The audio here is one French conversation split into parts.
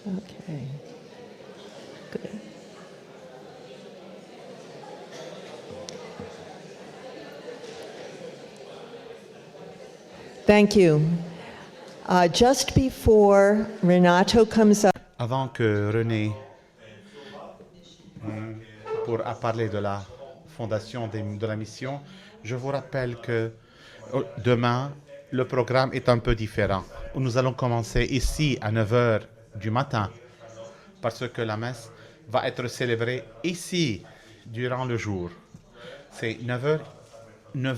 Okay. Good. Thank you. Just before Renato comes up, Avant que René pour parler de la fondation de la mission, je vous rappelle que demain, le programme est un peu différent. Nous allons commencer ici à 9 heures du matin parce que la messe va être célébrée ici durant le jour. C'est 9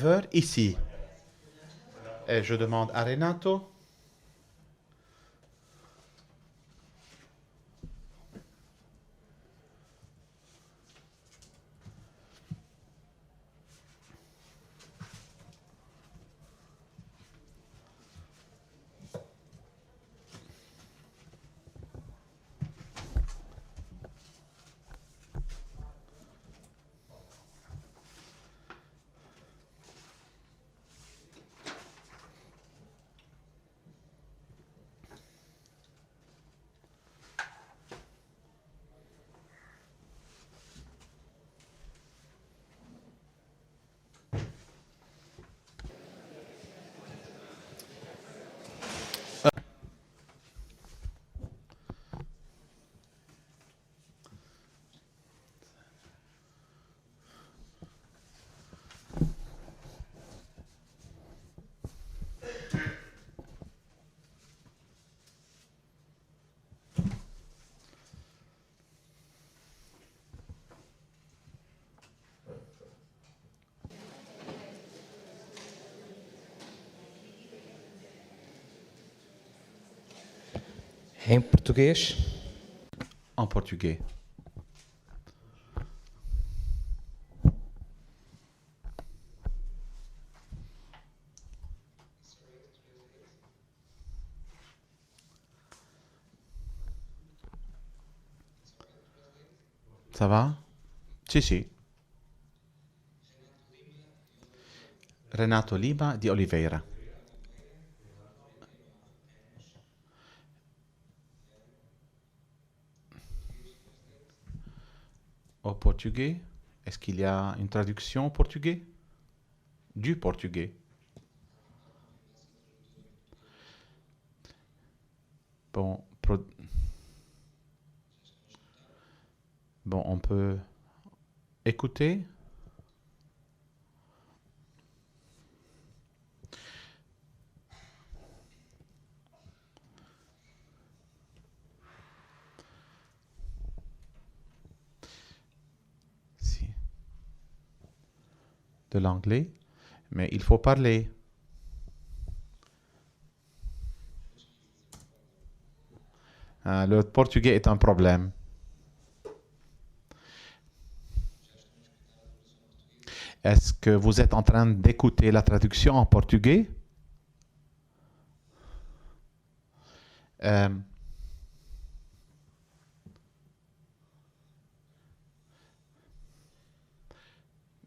heures ici. Et je demande à Renato. Em português? En portugais. Ça va? Si, si. Renato Lima di Oliveira. Au portugais? Est-ce qu'il y a une traduction au portugais? Du portugais. Bon, bon, on peut écouter. Si. De l'anglais, mais il faut parler. Le portugais est un problème. Est-ce que vous êtes en train d'écouter la traduction en portugais?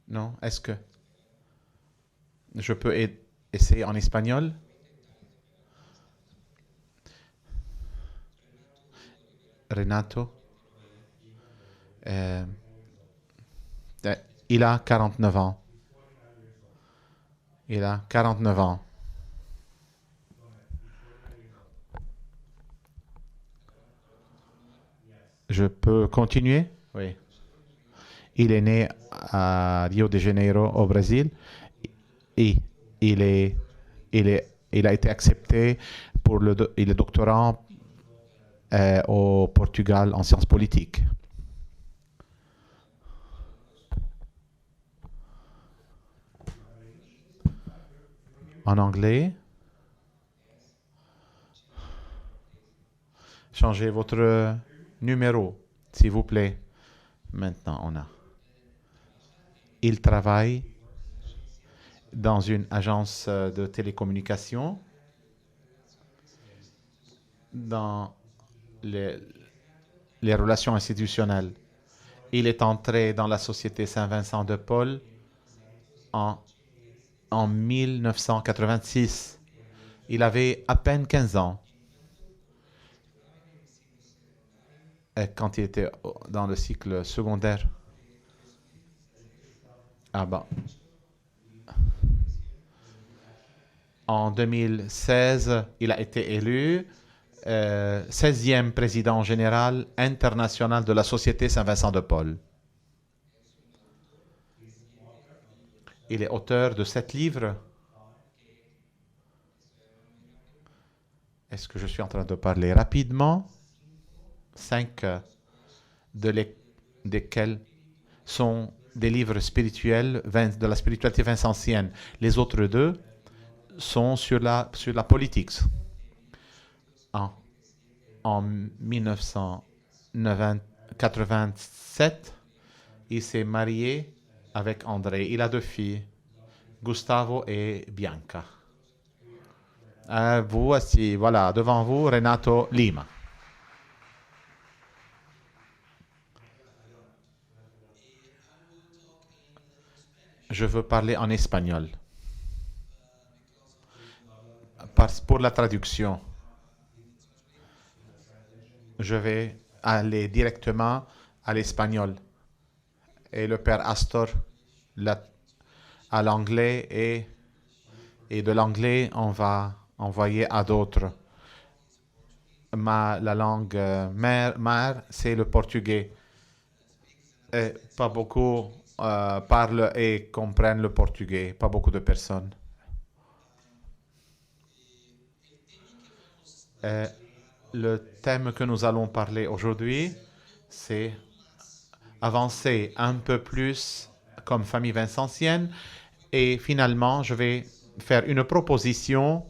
Non, est-ce que je peux essayer en espagnol? Renato, euh, il a 49 ans. Il a 49 ans. Je peux continuer? Oui. Il est né à Rio de Janeiro, au Brésil, et il, est, il a été accepté pour il est doctorant au Portugal en sciences politiques. En anglais, changez votre numéro, s'il vous plaît. Maintenant, on a. Il travaille dans une agence de télécommunications dans les relations institutionnelles. Il est entré dans la Société Saint-Vincent de Paul en 1986. Il avait à peine 15 ans. quand il était dans le cycle secondaire. Ah ben, en 2016, il a été élu 16e président général international de la Société Saint-Vincent de Paul. Il est auteur de 7 livres. Est-ce que je suis en train de parler rapidement? 5 desquels sont des livres spirituels de la spiritualité vincentienne. Les autres 2 sont sur la politique. En 1987, il s'est marié avec André. Il a 2 filles, Gustavo et Bianca. Voici, voilà, devant vous, Renato Lima. Je veux parler en espagnol. Pour la traduction, je vais aller directement à l'espagnol. Et le père Astor à l'anglais et de l'anglais, on va envoyer à d'autres. La langue mère, c'est le portugais. Et pas beaucoup parlent et comprennent le portugais. Pas beaucoup de personnes. Le thème que nous allons parler aujourd'hui, c'est avancer un peu plus comme famille vincentienne. Et finalement, je vais faire une proposition,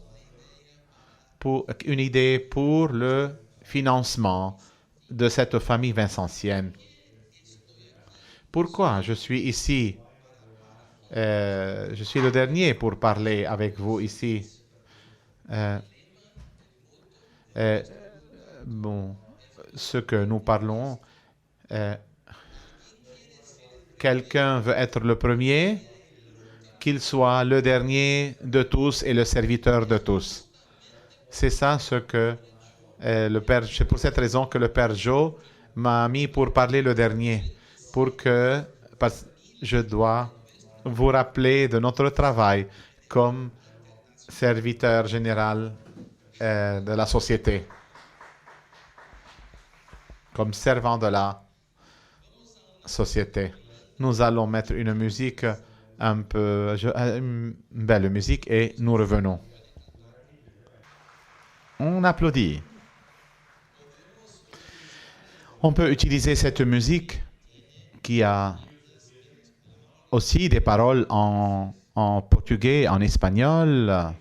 une idée pour le financement de cette famille vincentienne. Pourquoi je suis ici? Je suis le dernier pour parler avec vous ici. Bon, ce que nous parlons, quelqu'un veut être le premier, qu'il soit le dernier de tous et le serviteur de tous. C'est ça ce que le Père, c'est pour cette raison que le Père Joe m'a mis pour parler le dernier, parce que je dois vous rappeler de notre travail comme serviteur général de la société, comme servant de la société. Nous allons mettre une musique une belle musique et nous revenons. On applaudit. On peut utiliser cette musique qui a aussi des paroles en portugais, en espagnol,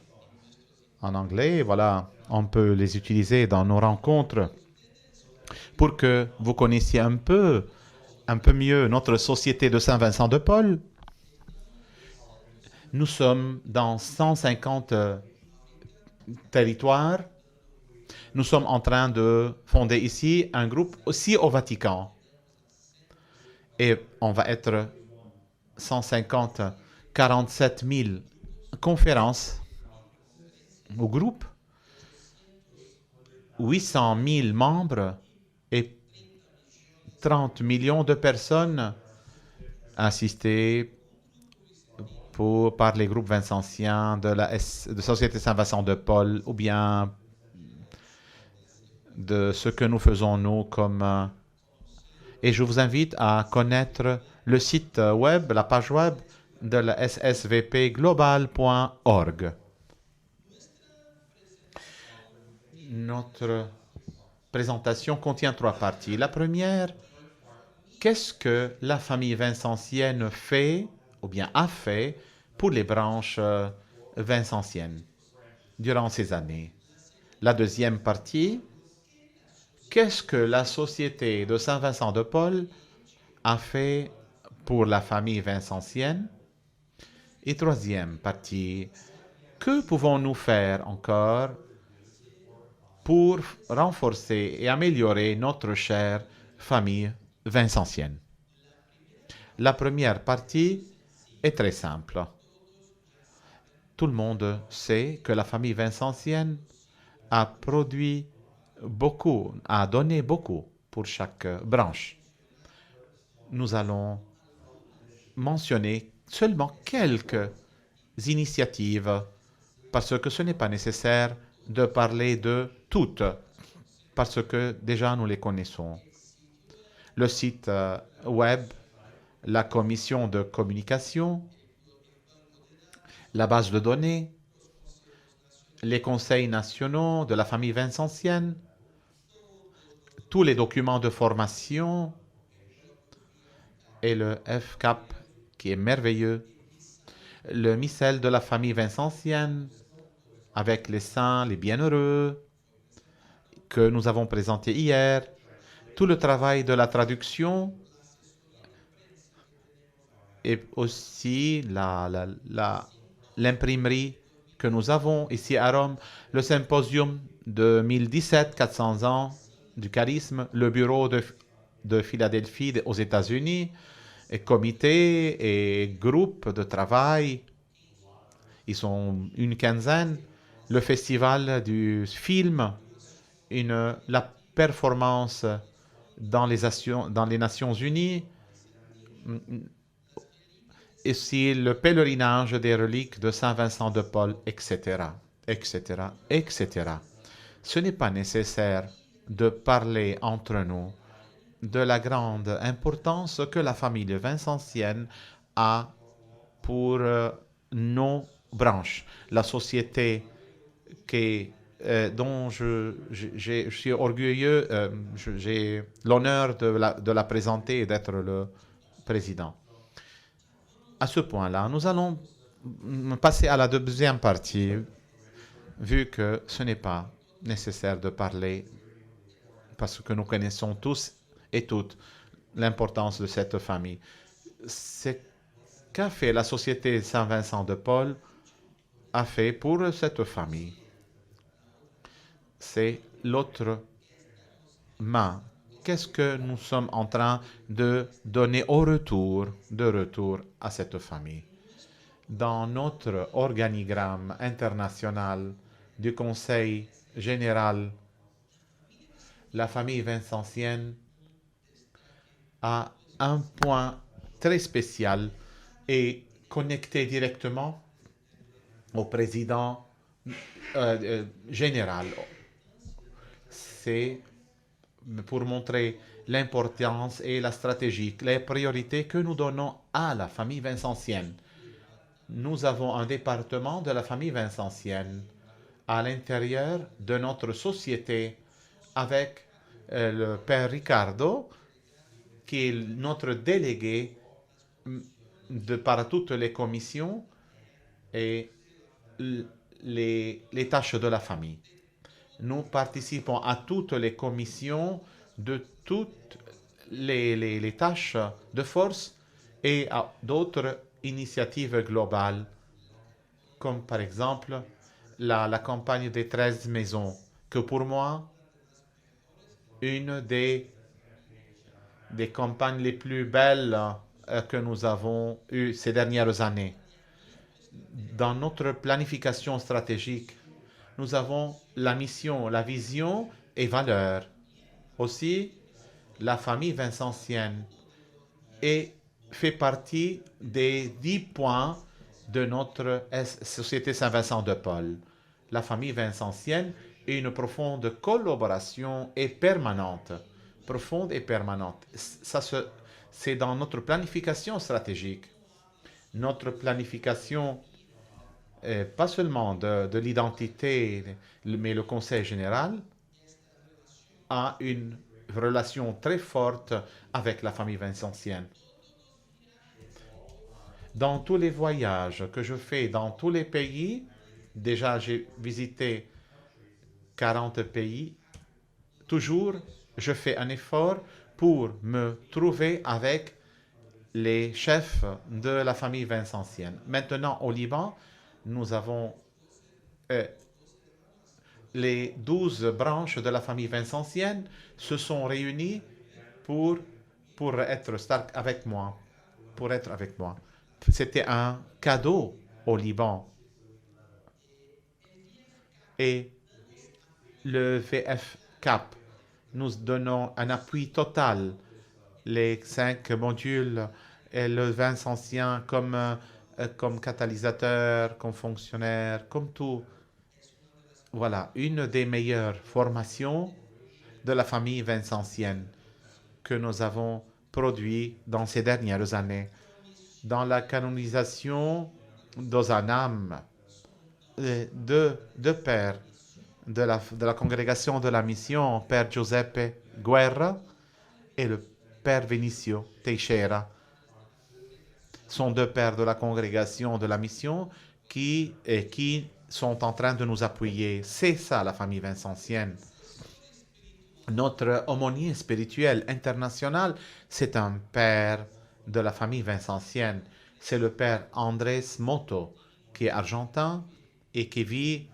en anglais. Voilà, on peut les utiliser dans nos rencontres pour que vous connaissiez un peu mieux notre société de Saint-Vincent de Paul. Nous sommes dans 150 territoires. Nous sommes en train de fonder ici un groupe aussi au Vatican. Et on va être 47 000 conférences au groupe, 800 000 membres et 30 millions de personnes assistées par les groupes vincentiens de Société Saint-Vincent de Paul ou bien de ce que nous faisons nous comme... Et je vous invite à connaître le site web, la page web de la ssvpglobal.org. Notre présentation contient 3 parties. La première, qu'est-ce que la famille vincentienne fait ou bien a fait pour les branches vincentiennes durant ces années? La deuxième partie, qu'est-ce que la Société de Saint-Vincent de Paul a fait pour la famille vincentienne? Et troisième partie, que pouvons-nous faire encore pour renforcer et améliorer notre chère famille vincentienne? La première partie est très simple. Tout le monde sait que la famille vincentienne a produit beaucoup, a donné beaucoup pour chaque branche. Nous allons mentionner seulement quelques initiatives parce que ce n'est pas nécessaire de parler de toutes, parce que déjà nous les connaissons. Le site web, la commission de communication, la base de données, les conseils nationaux de la famille vincentienne, tous les documents de formation et le FCAP qui est merveilleux, le missel de la famille vincentienne avec les saints, les bienheureux que nous avons présenté hier, tout le travail de la traduction et aussi l'imprimerie que nous avons ici à Rome, le symposium de 2017, 400 ans du charisme, le bureau de Philadelphie aux États-Unis, et comités et groupes de travail, ils sont une quinzaine, le festival du film, la performance dans les Nations Unies, ici le pèlerinage des reliques de Saint Vincent de Paul, etc., etc., etc. Ce n'est pas nécessaire de parler entre nous de la grande importance que la famille vincentienne a pour nos branches. La société dont je suis orgueilleux, j'ai l'honneur de la présenter et d'être le président. À ce point-là, nous allons passer à la deuxième partie, vu que ce n'est pas nécessaire de parler, parce que nous connaissons tous et toutes l'importance de cette famille. Ce qu'a fait la Société Saint-Vincent de Paul a fait pour cette famille. C'est l'autre main. Qu'est-ce que nous sommes en train de donner de retour à cette famille? Dans notre organigramme international du Conseil général, la famille vincentienne a un point très spécial et connecté directement au président général. C'est pour montrer l'importance et la stratégie, les priorités que nous donnons à la famille vincentienne. Nous avons un département de la famille vincentienne à l'intérieur de notre société avec le père Ricardo, qui est notre délégué par toutes les commissions et les tâches de la famille. Nous participons à toutes les commissions de toutes les tâches de force et à d'autres initiatives globales, comme par exemple la campagne des 13 maisons, que pour moi, une des campagnes les plus belles que nous avons eues ces dernières années. Dans notre planification stratégique, nous avons la mission, la vision et valeurs. Aussi, la famille vincentienne fait partie des 10 points de notre Société Saint-Vincent de Paul. La famille vincentienne est une profonde collaboration et permanente. Profonde et permanente. C'est dans notre planification stratégique. Notre planification, pas seulement de l'identité, mais le Conseil général a une relation très forte avec la famille vincentienne. Dans tous les voyages que je fais dans tous les pays, déjà j'ai visité 40 pays, toujours je fais un effort pour me trouver avec les chefs de la famille vincentienne. Maintenant, au Liban, nous avons les 12 branches de la famille vincentienne se sont réunies pour être avec moi. C'était un cadeau au Liban. Et le VFCAP nous donnons un appui total. Les 5 modules et le vin ancien comme catalyseur, comme fonctionnaire, comme tout. Voilà, une des meilleures formations de la famille Vincencienne que nous avons produit dans ces dernières années. Dans la canonisation d'Ozanam, deux pères de la congrégation de la mission, Père Giuseppe Guerra et le Père Vinicio Teixeira, sont 2 pères de la congrégation de la mission qui sont en train de nous appuyer. C'est ça la famille Vincencienne. Notre aumônier spirituel international, c'est un père de la famille Vincencienne. C'est le père Andrés Moto, qui est argentin et qui vit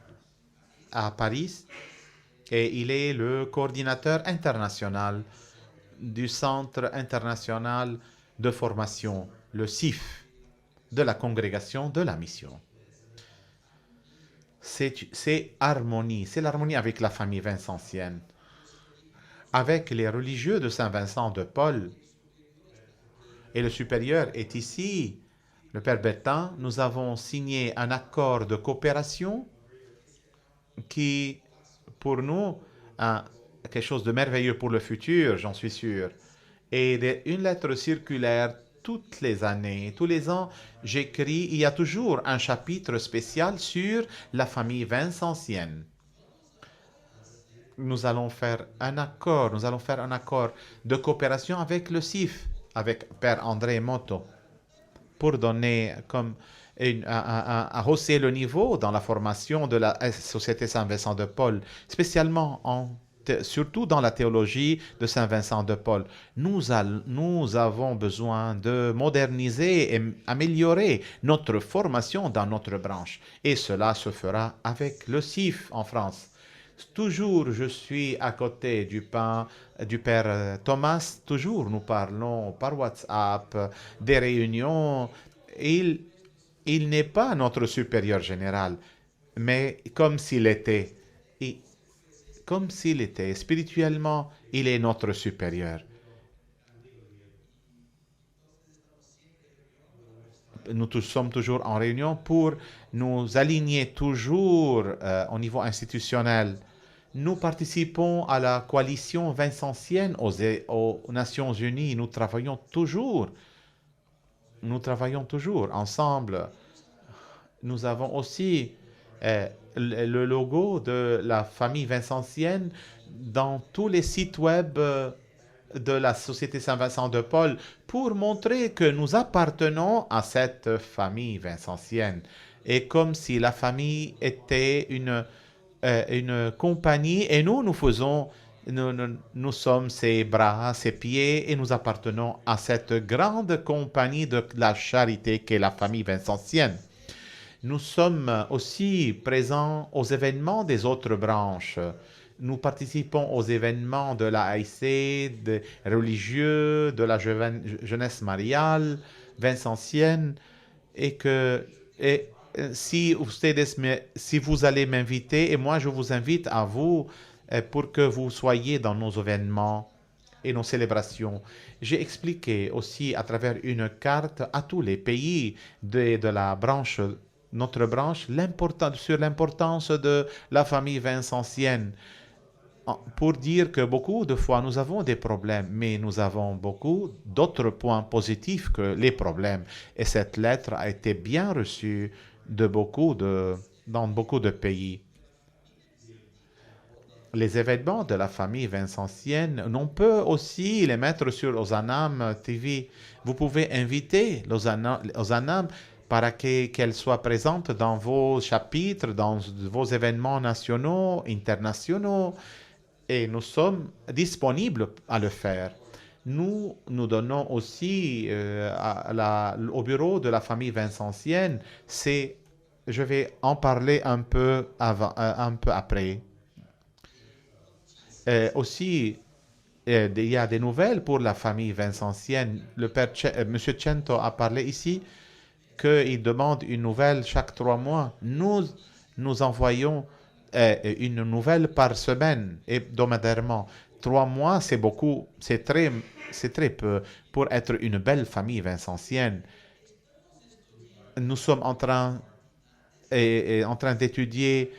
à Paris. Et il est le coordinateur international du Centre international de formation, le CIF, de la congrégation de la mission. C'est harmonie, c'est l'harmonie avec la famille Vincencienne. Avec les religieux de Saint-Vincent de Paul, et le supérieur est ici, le Père Bertin, nous avons signé un accord de coopération qui, pour nous, a quelque chose de merveilleux pour le futur, j'en suis sûr. Et une lettre circulaire toutes les années, tous les ans, j'écris, il y a toujours un chapitre spécial sur la famille Vincencienne. Nous allons faire un accord de coopération avec le CIF, avec Père André Moto, pour donner à hausser le niveau dans la formation de la Société Saint-Vincent de Paul, spécialement surtout dans la théologie de Saint-Vincent de Paul. Nous avons besoin de moderniser et améliorer notre formation dans notre branche. Et cela se fera avec le CIF en France. Toujours, je suis à côté du Père Thomas. Toujours, nous parlons par WhatsApp, des réunions. Il n'est pas notre supérieur général, mais comme s'il était. Spirituellement, il est notre supérieur. Nous sommes toujours en réunion pour nous aligner toujours au niveau institutionnel. Nous participons à la coalition vincencienne aux Nations Unies. Nous travaillons toujours ensemble. Nous avons aussi le logo de la famille vincencienne dans tous les sites web de la Société Saint-Vincent de Paul pour montrer que nous appartenons à cette famille vincencienne. Et comme si la famille était une compagnie et nous sommes ses bras, ses pieds et nous appartenons à cette grande compagnie de la charité qu'est la famille vincencienne. Nous sommes aussi présents aux événements des autres branches. Nous participons aux événements de la AIC, des religieux, de la jeunesse mariale, vincencienne, et si vous allez m'inviter, et moi je vous invite à vous pour que vous soyez dans nos événements et nos célébrations. J'ai expliqué aussi à travers une carte à tous les pays de la branche, notre branche, sur l'importance de la famille vincencienne, pour dire que beaucoup de fois nous avons des problèmes, mais nous avons beaucoup d'autres points positifs que les problèmes. Et cette lettre a été bien reçue dans beaucoup de pays. Les événements de la famille vincencienne, on peut aussi les mettre sur Ozanam TV. Vous pouvez inviter Ozanam para qu'elle soit présente dans vos chapitres, dans vos événements nationaux, internationaux, et nous sommes disponibles à le faire. Nous donnons aussi au bureau de la famille vincencienne, je vais en parler un peu après. Aussi, il y a des nouvelles pour la famille vincencienne. Le père M. Cento a parlé ici qu'il demande une nouvelle chaque 3 mois. Nous envoyons une nouvelle par semaine, hebdomadairement. 3 mois, c'est beaucoup, c'est très peu pour être une belle famille vincentienne. Nous sommes en train d'étudier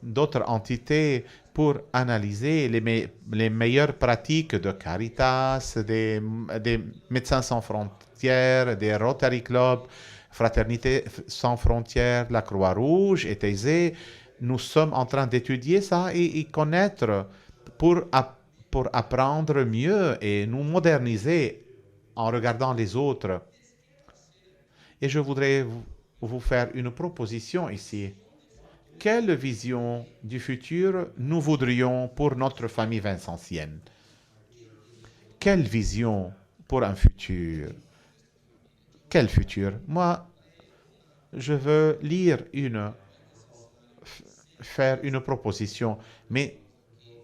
d'autres entités pour analyser les meilleures pratiques de Caritas, des Médecins sans frontières, des Rotary Club, Fraternité sans frontières, la Croix-Rouge et Thésée. Nous sommes en train d'étudier ça et connaître pour apprendre mieux et nous moderniser en regardant les autres. Et je voudrais vous faire une proposition ici. Quelle vision du futur nous voudrions pour notre famille vincentienne? Quelle vision pour un futur? Quel futur? Moi, je veux faire une proposition, mais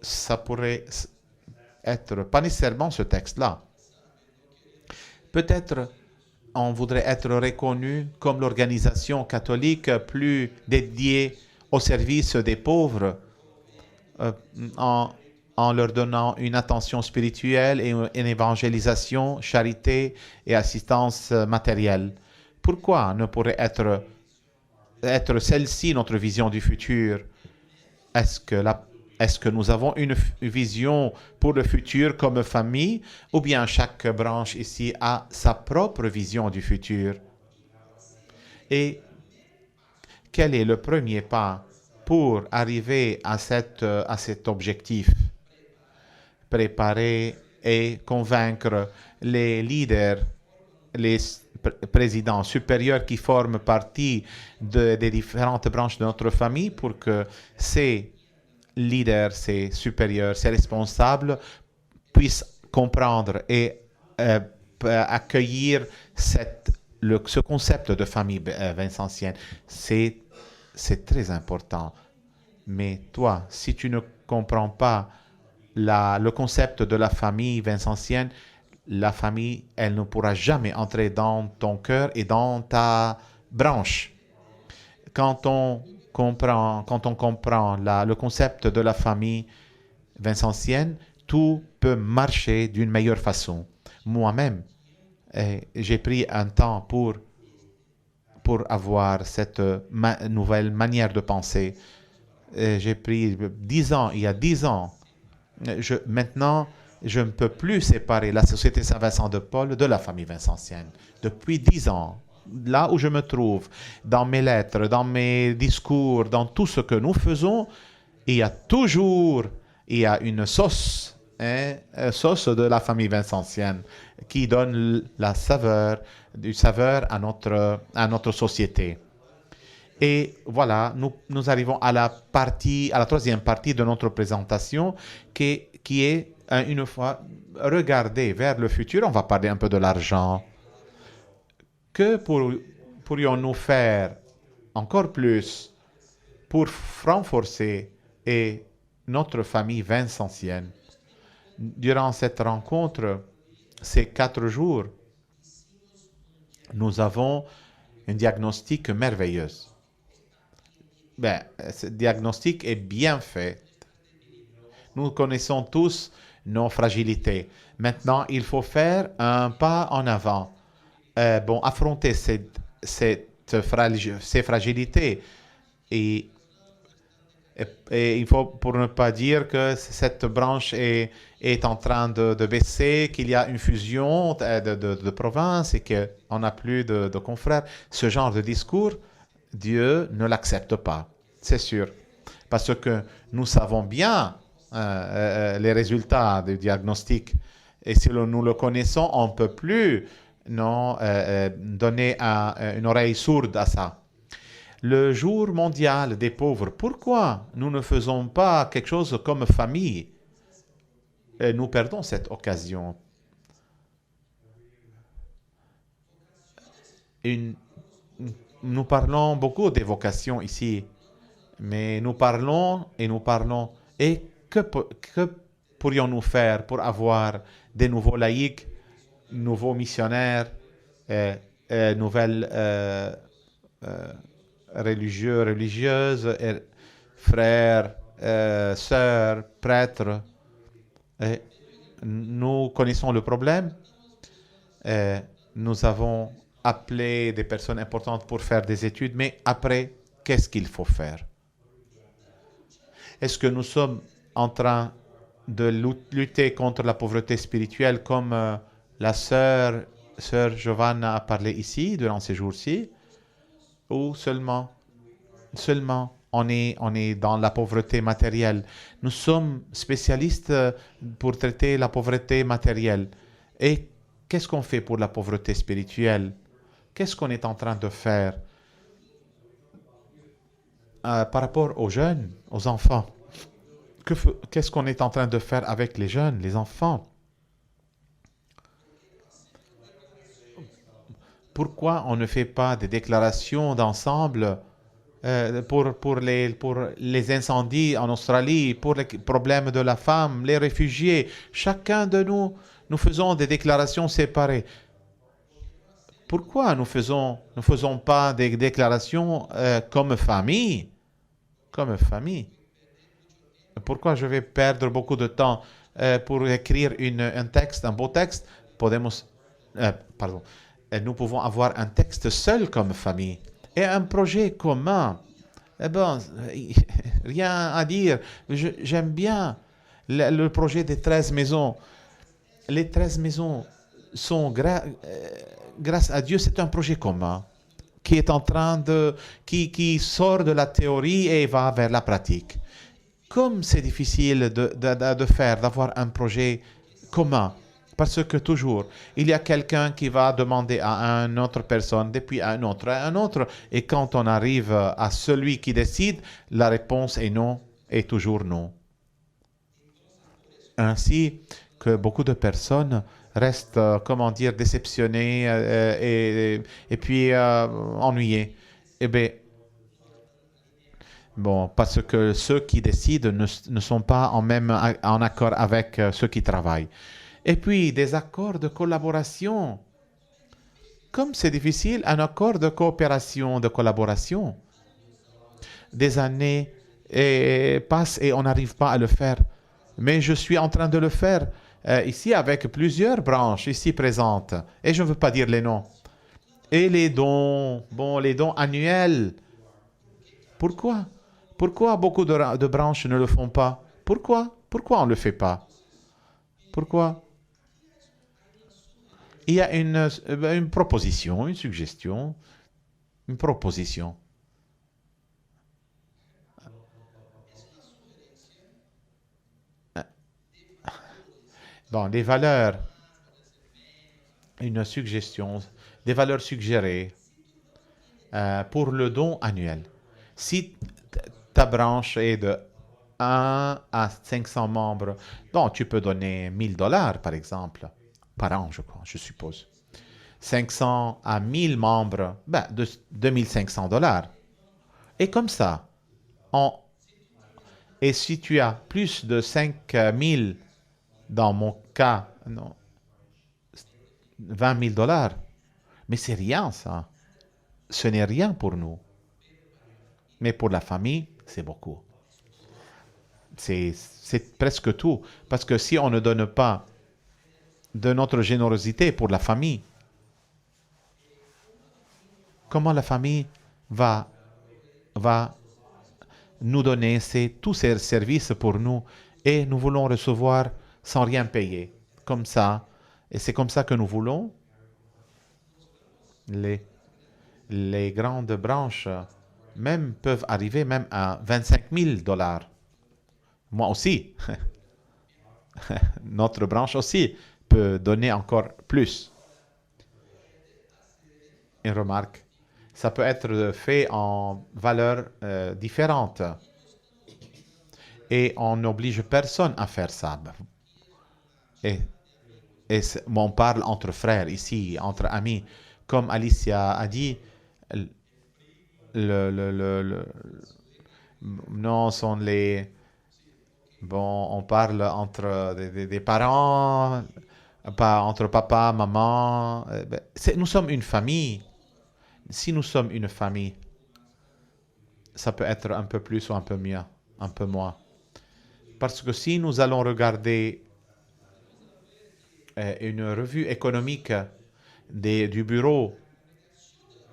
ça pourrait être pas nécessairement ce texte-là. Peut-être on voudrait être reconnu comme l'organisation catholique plus dédiée au service des pauvres en leur donnant une attention spirituelle et une évangélisation, charité et assistance matérielle. Pourquoi ne pourrait être celle-ci notre vision du futur? Est-ce que nous avons une vision pour le futur comme famille ou bien chaque branche ici a sa propre vision du futur? Et quel est le premier pas pour arriver à cet objectif? Préparer et convaincre les leaders, les présidents supérieurs qui forment partie des différentes branches de notre famille pour que ces leaders, ces supérieurs, ces responsables puissent comprendre et accueillir ce concept de famille vincentienne. C'est très important. Mais toi, si tu ne comprends pas le concept de la famille vincentienne, la famille, elle ne pourra jamais entrer dans ton cœur et dans ta branche. Quand on comprend le concept de la famille vincentienne, tout peut marcher d'une meilleure façon. Moi-même, j'ai pris un temps pour avoir cette nouvelle manière de penser. J'ai pris 10 ans, il y a 10 ans. Maintenant, je ne peux plus séparer la Société Saint-Vincent de Paul de la famille vincentienne. Depuis 10 ans, là où je me trouve, dans mes lettres, dans mes discours, dans tout ce que nous faisons, il y a une sauce, sauce de la famille vincentienne qui donne du saveur à notre société. Et voilà, nous arrivons à la troisième partie de notre présentation qui est une fois regarder vers le futur. On va parler un peu de l'argent. Que pourrions-nous faire encore plus pour renforcer notre famille vincentienne? Durant cette rencontre, ces 4 jours, nous avons un diagnostic merveilleux. Ce diagnostic est bien fait. Nous connaissons tous nos fragilités. Maintenant, il faut faire un pas en avant. Affronter ces fragilités. Et il faut, pour ne pas dire que cette branche est en train de baisser, qu'il y a une fusion de provinces et qu'on n'a plus de confrères. Ce genre de discours, Dieu ne l'accepte pas, c'est sûr. Parce que nous savons bien les résultats du diagnostic. Et si nous le connaissons, on ne peut plus donner une oreille sourde à ça. Le jour mondial des pauvres, pourquoi nous ne faisons pas quelque chose comme famille? Et nous perdons cette occasion. Nous parlons beaucoup des vocations ici, mais nous parlons. Et que pourrions-nous faire pour avoir des nouveaux laïcs, nouveaux missionnaires, nouvelles religieuses, frères, sœurs, prêtres, Et nous connaissons le problème. Et nous avons appelé des personnes importantes pour faire des études, mais après, qu'est-ce qu'il faut faire? Est-ce que nous sommes en train de lutter contre la pauvreté spirituelle comme la sœur Giovanna a parlé ici, durant ces jours-ci, ou seulement on est dans la pauvreté matérielle? Nous sommes spécialistes pour traiter la pauvreté matérielle. Et qu'est-ce qu'on fait pour la pauvreté spirituelle? Qu'est-ce qu'on est en train de faire par rapport aux jeunes, aux enfants? Qu'est-ce qu'on est en train de faire avec les jeunes, les enfants? Pourquoi on ne fait pas des déclarations d'ensemble pour les incendies en Australie, pour les problèmes de la femme, les réfugiés? Chacun de nous faisons des déclarations séparées. Pourquoi ne faisons pas des déclarations comme famille? Comme famille. Pourquoi je vais perdre beaucoup de temps pour écrire un texte, un beau texte? Nous pouvons avoir un texte seul comme famille et un projet commun. Eh ben, rien à dire. J'aime bien le projet des 13 maisons. Les 13 maisons sont, grâce à Dieu, c'est un projet commun qui est en train qui sort de la théorie et va vers la pratique. Comme c'est difficile d'avoir un projet commun, parce que toujours, il y a quelqu'un qui va demander à une autre personne, puis à un autre, et quand on arrive à celui qui décide, la réponse est non, et toujours non. Ainsi que beaucoup de personnes restent, déceptionnées et puis ennuyées. Eh bien, bon, parce que ceux qui décident ne sont pas en accord avec ceux qui travaillent. Et puis, des accords de collaboration. Comme c'est difficile, un accord de coopération, de collaboration. Des années passent et on n'arrive pas à le faire. Mais je suis en train de le faire ici avec plusieurs branches ici présentes. Et je ne veux pas dire les noms. Et les dons annuels. Pourquoi beaucoup de branches ne le font pas? Pourquoi on ne le fait pas? Pourquoi? Il y a une proposition, une suggestion, une proposition. Bon, les valeurs, une suggestion, des valeurs suggérées pour le don annuel. Si ta branche est de 1 à 500 membres, donc tu peux donner $1000 par exemple, par an je suppose. 500 à 1000 membres, de $2500. Et comme ça, et si tu as plus de 5000, dans mon cas, non, $20 000, mais c'est rien ça. Ce n'est rien pour nous. Mais pour la famille, c'est beaucoup. C'est presque tout. Parce que si on ne donne pas de notre générosité pour la famille, comment la famille va nous donner tous ces services pour nous et nous voulons recevoir sans rien payer? Comme ça. Et c'est comme ça que nous voulons. Les grandes branches même peuvent arriver même à $25 000. Moi aussi. Notre branche aussi peut donner encore plus. Une remarque. Ça peut être fait en valeurs différentes. Et on n'oblige personne à faire ça. Et on parle entre frères ici, entre amis. Comme Alicia a dit, non, sont les... Bon, on parle entre des parents, pas entre papa, maman. Nous sommes une famille. Si nous sommes une famille, ça peut être un peu plus ou un peu mieux, un peu moins. Parce que si nous allons regarder une revue économique du bureau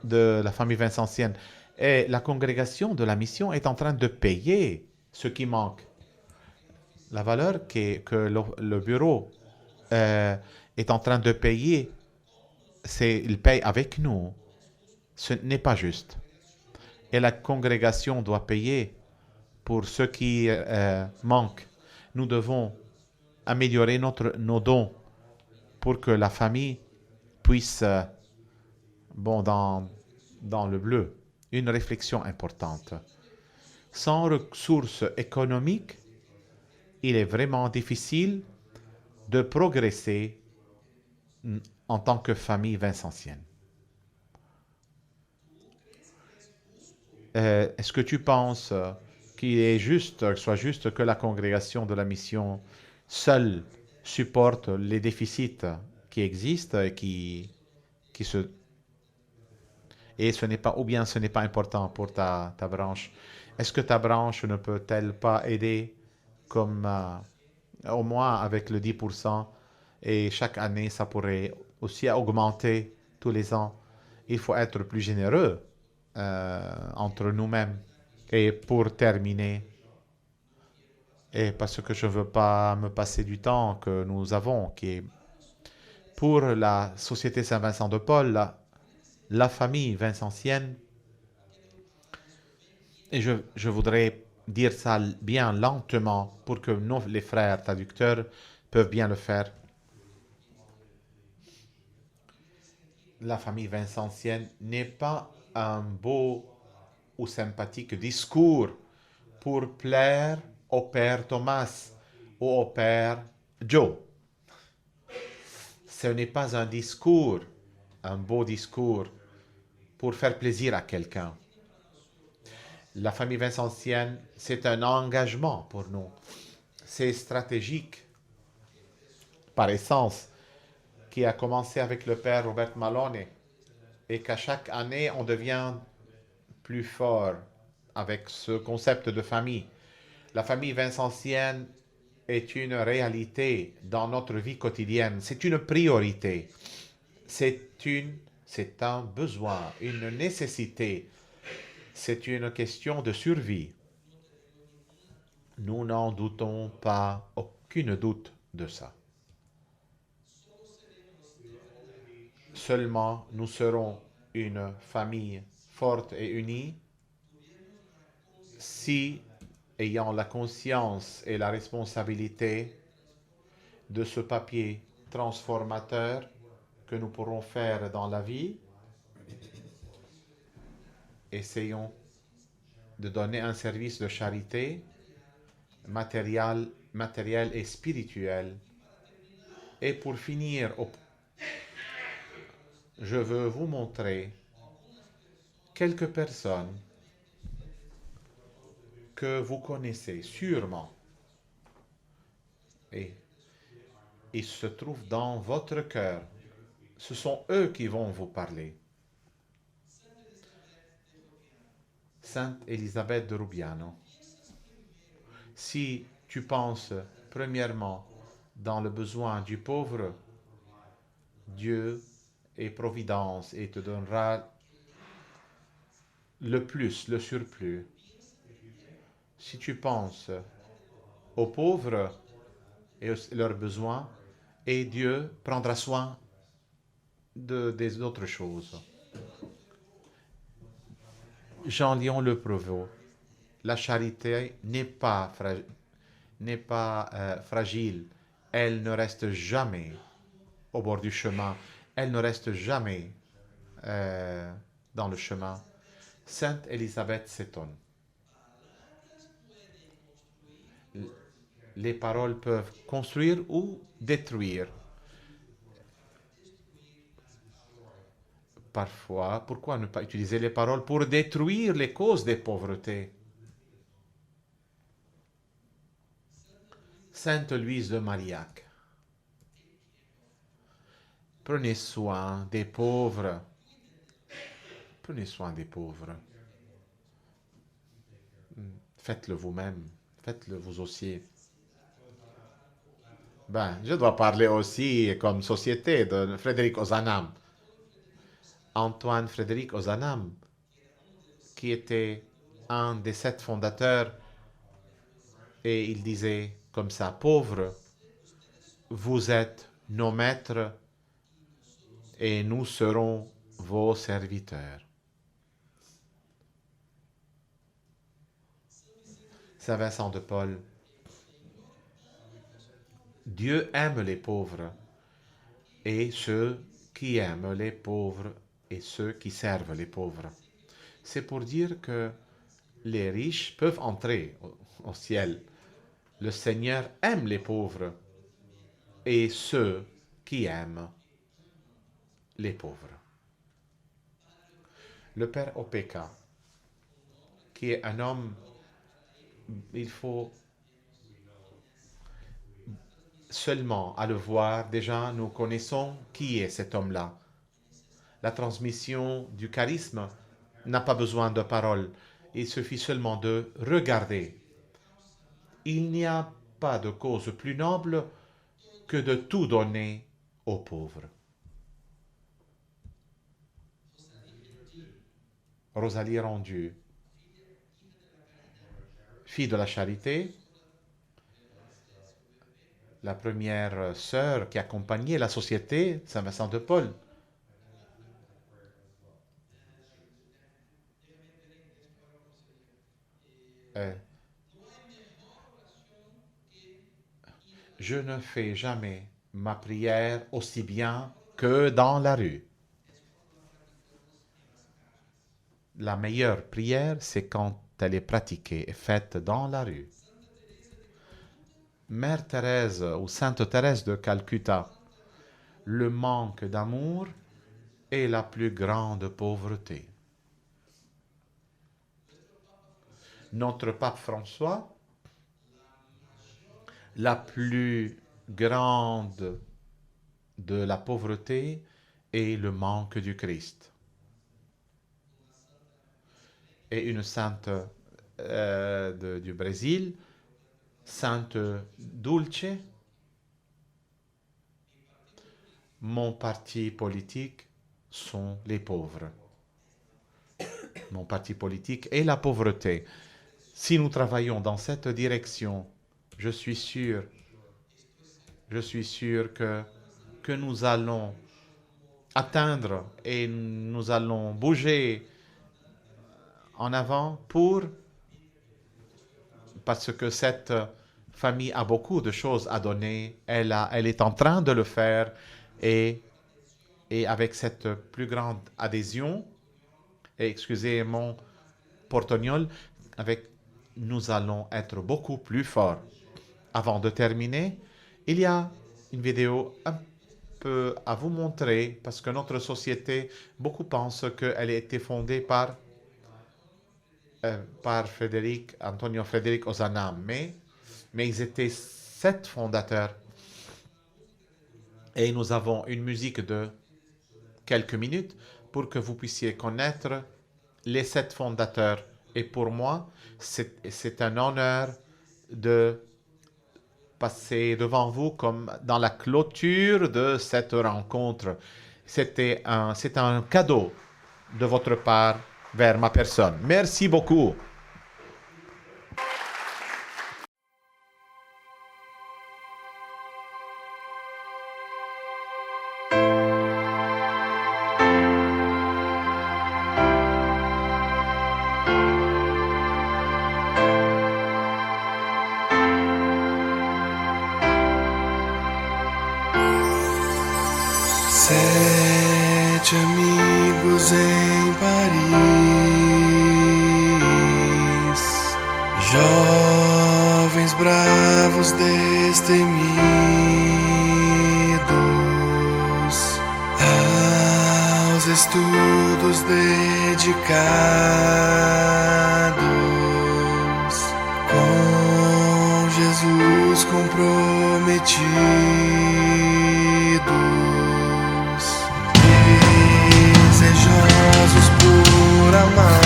de la famille vincentienne. Et la congrégation de la mission est en train de payer ce qui manque. La valeur que le bureau est en train de payer, il paye avec nous. Ce n'est pas juste. Et la congrégation doit payer pour ce qui manque. Nous devons améliorer nos dons pour que la famille puisse, dans le bleu, une réflexion importante. Sans ressources économiques, il est vraiment difficile de progresser en tant que famille vincentienne. Est-ce que tu penses qu'il soit juste que la congrégation de la mission seule supporte les déficits qui existent et ce n'est pas, ou bien ce n'est pas important pour ta branche? Est-ce que ta branche ne peut-elle pas aider comme au moins avec le 10% et chaque année ça pourrait aussi augmenter tous les ans? Il faut être plus généreux entre nous-mêmes. Et pour terminer, et parce que je ne veux pas me passer du temps que nous avons, qui est pour la Société Saint-Vincent de Paul, la famille vincentienne, et je voudrais dire ça bien lentement pour que les frères traducteurs peuvent bien le faire. La famille vincentienne n'est pas un beau ou sympathique discours pour plaire au père Thomas ou au père Joe. Ce n'est pas un discours, un beau discours pour faire plaisir à quelqu'un. La famille vincentienne, c'est un engagement pour nous. C'est stratégique par essence, qui a commencé avec le père Robert Maloney et qu'à chaque année, on devient plus fort avec ce concept de famille. La famille vincentienne est une réalité dans notre vie quotidienne. C'est une priorité. C'est un besoin, une nécessité. C'est une question de survie. Nous n'en doutons pas, aucun doute de ça. Seulement, nous serons une famille forte et unie si, ayant la conscience et la responsabilité de ce papier transformateur que nous pourrons faire dans la vie, essayons de donner un service de charité matériel et spirituel. Et pour finir, je veux vous montrer quelques personnes que vous connaissez sûrement. Et ils se trouvent dans votre cœur. Ce sont eux qui vont vous parler. Sainte Élisabeth de Rubiano. Si tu penses premièrement dans le besoin du pauvre, Dieu est providence et te donnera le plus, le surplus. Si tu penses aux pauvres et leurs besoins, et Dieu prendra soin des autres choses. Jean-Léon Le Prévost, la charité n'est pas fragile, elle ne reste jamais au bord du chemin, elle ne reste jamais dans le chemin. Sainte Élisabeth s'étonne. Les paroles peuvent construire ou détruire. Parfois, pourquoi ne pas utiliser les paroles pour détruire les causes des pauvretés? Sainte Louise de Marillac. Prenez soin des pauvres. Prenez soin des pauvres. Faites-le vous-même. Faites-le vous aussi. Ben, je dois parler aussi comme société de Frédéric Ozanam. Antoine Frédéric Ozanam, qui était un des 7 fondateurs, et il disait comme ça, pauvres, vous êtes nos maîtres et nous serons vos serviteurs. Saint Vincent de Paul. Dieu aime les pauvres et ceux qui aiment les pauvres et ceux qui servent les pauvres. C'est pour dire que les riches peuvent entrer au ciel. Le Seigneur aime les pauvres et ceux qui aiment les pauvres. Le Père Opeka, qui est un homme, il faut seulement à le voir, déjà nous connaissons qui est cet homme-là. La transmission du charisme n'a pas besoin de paroles, il suffit seulement de regarder. Il n'y a pas de cause plus noble que de tout donner aux pauvres. Rosalie Rendu, fille de la charité, la première sœur qui accompagnait la société Saint Vincent de Paul. Je ne fais jamais ma prière aussi bien que dans la rue. La meilleure prière, c'est quand elle est pratiquée et faite dans la rue. Mère Thérèse ou Sainte Thérèse de Calcutta, le manque d'amour est la plus grande pauvreté. Notre pape François, la plus grande de la pauvreté est le manque du Christ. Et une sainte du Brésil, Sainte Dulce, mon parti politique sont les pauvres. Mon parti politique est la pauvreté. Si nous travaillons dans cette direction, je suis sûr que nous allons atteindre et nous allons bouger en avant parce que cette famille a beaucoup de choses à donner. Elle est en train de le faire et avec cette plus grande adhésion, et excusez mon portognol, nous allons être beaucoup plus forts. Avant de terminer, il y a une vidéo un peu à vous montrer parce que notre société, beaucoup pensent qu'elle a été fondée par Antonio Frédéric Ozanam, mais ils étaient 7 fondateurs. Et nous avons une musique de quelques minutes pour que vous puissiez connaître les 7 fondateurs. Et pour moi, c'est un honneur de passer devant vous comme dans la clôture de cette rencontre. C'est un cadeau de votre part vers ma personne. Merci beaucoup. Sete amigos em Paris, jovens bravos destemidos, aos estudos dedicados, com Jesus comprometidos, desejosos por amar,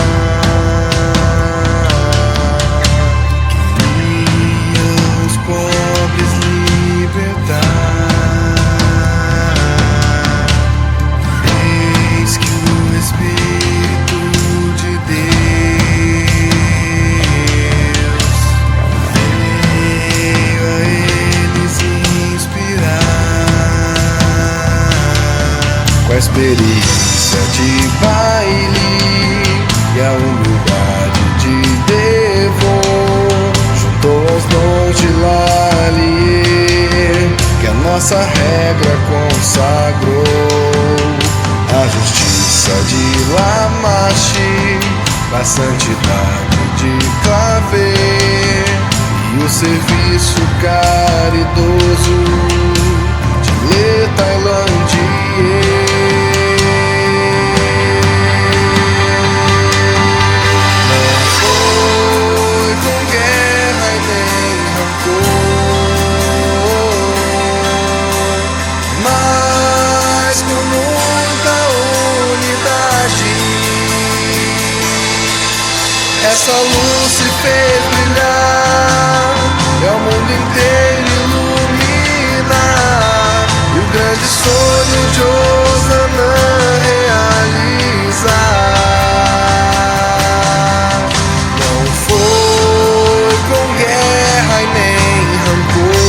queriam os pobres libertar. a experiência de baile e a humildade de Devon juntou aos dons de Lalier, que a nossa regra consagrou. A justiça de Lamache, a santidade de Claver e o serviço caridoso de Le Tailandier. Não foi com guerra e nem rancor, mas com muita unidade. Essa luz se fez brilhar e ao mundo inteiro iluminar, e o grande sonho de Osana realizar. Não foi com guerra e nem rancor,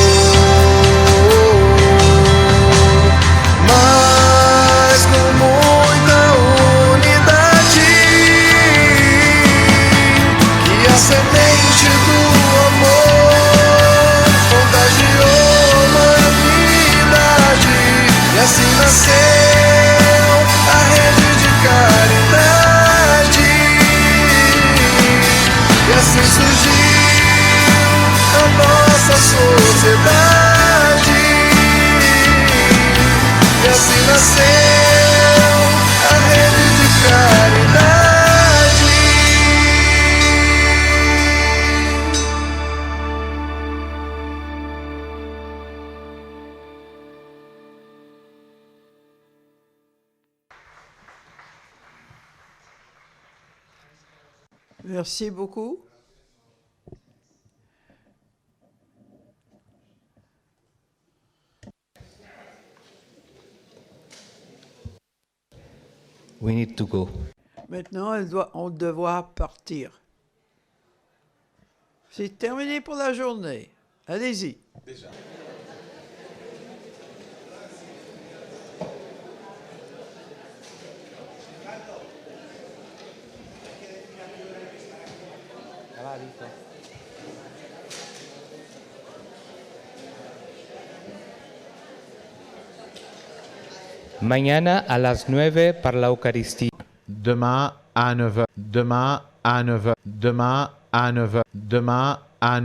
mas com muita unidade, que a semente do amor contagiou a humanidade, e assim nasceu a rede de caridade, e assim surgiu a nossa sociedade, e assim nasceu a rede de caridade. Merci beaucoup. We need to go. Maintenant, on doit partir. C'est terminé pour la journée. Allez-y. Mañana a las 9 para la Eucaristía. Demain à 9h. Demain à 9h. Demain à 9h. Demain